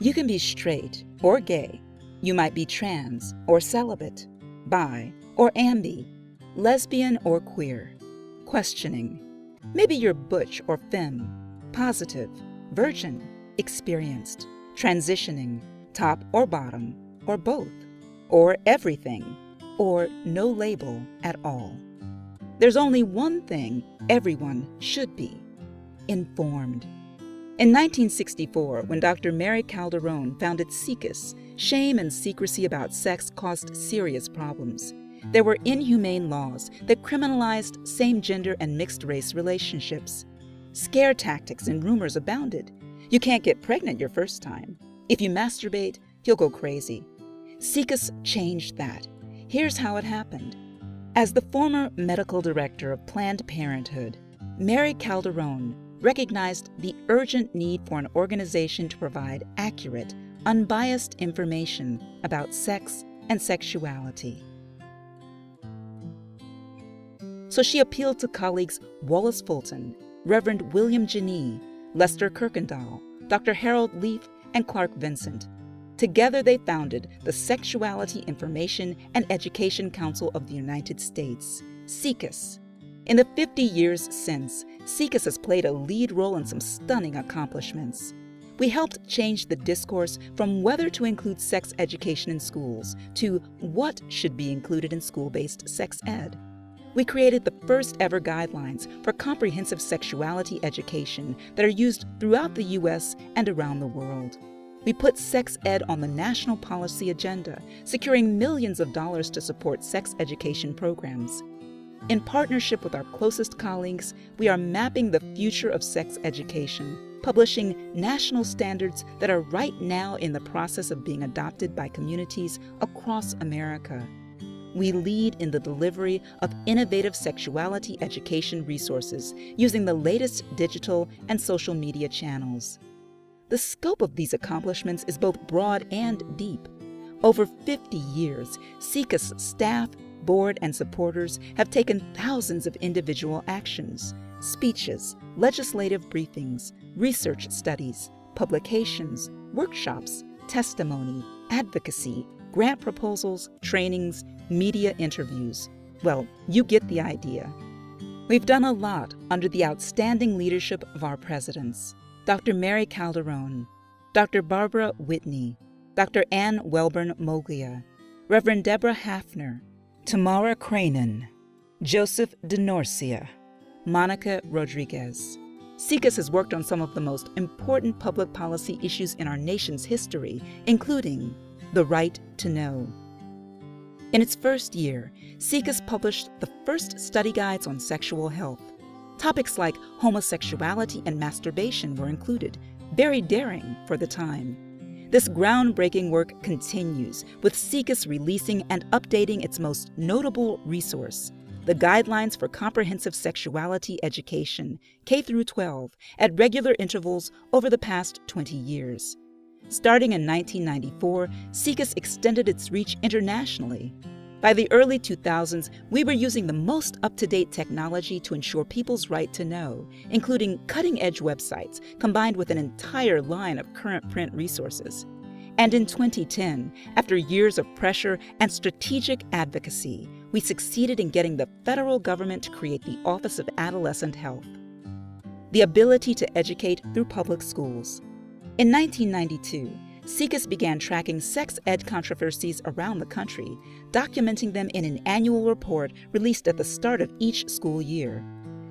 You can be straight or gay. You might be trans or celibate, bi or ambi, lesbian or queer. Questioning. Maybe you're butch or femme, positive, virgin, experienced, transitioning, top or bottom, or both, or everything, or no label at all. There's only one thing everyone should be: informed. In 1964, when Dr. Mary Calderon founded SIECUS, shame and secrecy about sex caused serious problems. There were inhumane laws that criminalized same-gender and mixed-race relationships. Scare tactics and rumors abounded. You can't get pregnant your first time. If you masturbate, you'll go crazy. SIECUS changed that. Here's how it happened. As the former medical director of Planned Parenthood, Mary Calderon recognized the urgent need for an organization to provide accurate, unbiased information about sex and sexuality. So she appealed to colleagues Wallace Fulton, Reverend William Janee, Lester Kirkendall, Dr. Harold Leaf, and Clark Vincent. Together they founded the Sexuality Information and Education Council of the United States, SIECUS. In the 50 years since, SIECUS has played a lead role in some stunning accomplishments. We helped change the discourse from whether to include sex education in schools to what should be included in school-based sex ed. We created the first ever guidelines for comprehensive sexuality education that are used throughout the U.S. and around the world. We put sex ed on the national policy agenda, securing millions of dollars to support sex education programs. In partnership with our closest colleagues, we are mapping the future of sex education, publishing national standards that are right now in the process of being adopted by communities across America. We lead in the delivery of innovative sexuality education resources using the latest digital and social media channels. The scope of these accomplishments is both broad and deep. Over 50 years, SIECUS staff, board, and supporters have taken thousands of individual actions, speeches, legislative briefings, research studies, publications, workshops, testimony, advocacy, grant proposals, trainings, media interviews. Well, you get the idea. We've done a lot under the outstanding leadership of our presidents, Dr. Mary Calderon, Dr. Barbara Whitney, Dr. Ann Welborn Moglia, Reverend Deborah Hafner, Tamara Cranen, Joseph DeNorcia, Monica Rodriguez. SIECUS has worked on some of the most important public policy issues in our nation's history, including the right to know. In its first year, SIECUS published the first study guides on sexual health. Topics like homosexuality and masturbation were included, very daring for the time. This groundbreaking work continues, with SIECUS releasing and updating its most notable resource, the Guidelines for Comprehensive Sexuality Education, K-12, at regular intervals over the past 20 years. Starting in 1994, SIECUS extended its reach internationally. By the early 2000s, we were using the most up-to-date technology to ensure people's right to know, including cutting-edge websites combined with an entire line of current print resources. And in 2010, after years of pressure and strategic advocacy, we succeeded in getting the federal government to create the Office of Adolescent Health, the ability to educate through public schools. In 1992, SIECUS began tracking sex ed controversies around the country, documenting them in an annual report released at the start of each school year.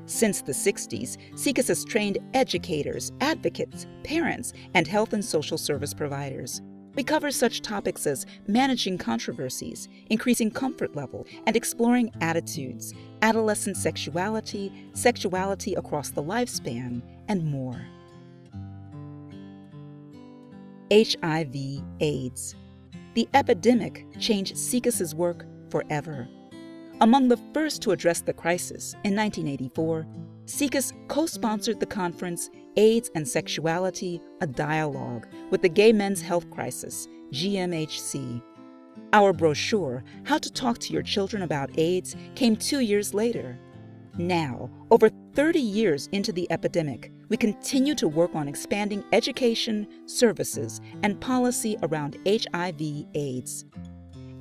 Since the 60s, SIECUS has trained educators, advocates, parents, and health and social service providers. We cover such topics as managing controversies, increasing comfort level, and exploring attitudes, adolescent sexuality, sexuality across the lifespan, and more. HIV/AIDS. The epidemic changed SIECUS's work forever. Among the first to address the crisis in 1984, SIECUS co-sponsored the conference AIDS and Sexuality, a Dialogue with the Gay Men's Health Crisis, GMHC. Our brochure, How to Talk to Your Children About AIDS, came 2 years later. Now, over 30 years into the epidemic, we continue to work on expanding education, services, and policy around HIV/AIDS.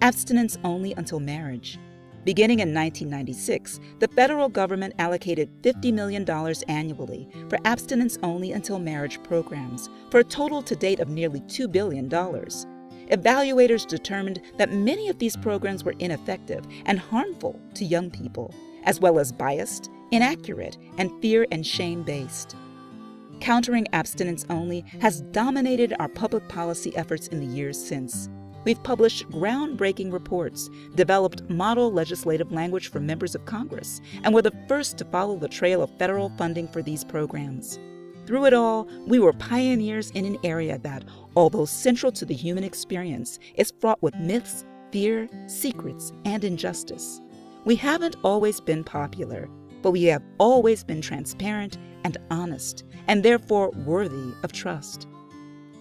Abstinence only until marriage. Beginning in 1996, the federal government allocated $50 million annually for abstinence only until marriage programs, for a total to date of nearly $2 billion. Evaluators determined that many of these programs were ineffective and harmful to young people, as well as biased, inaccurate, and fear and shame-based. Countering abstinence only has dominated our public policy efforts in the years since. We've published groundbreaking reports, developed model legislative language for members of Congress, and were the first to follow the trail of federal funding for these programs. Through it all, we were pioneers in an area that, although central to the human experience, is fraught with myths, fear, secrets, and injustice. We haven't always been popular, but we have always been transparent and honest, and therefore worthy of trust.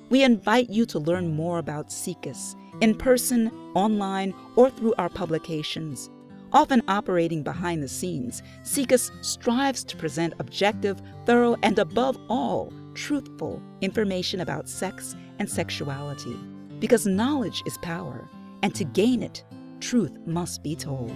We invite you to learn more about SIECUS, in person, online, or through our publications. Often operating behind the scenes, SIECUS strives to present objective, thorough, and above all, truthful information about sex and sexuality. Because knowledge is power, and to gain it, truth must be told.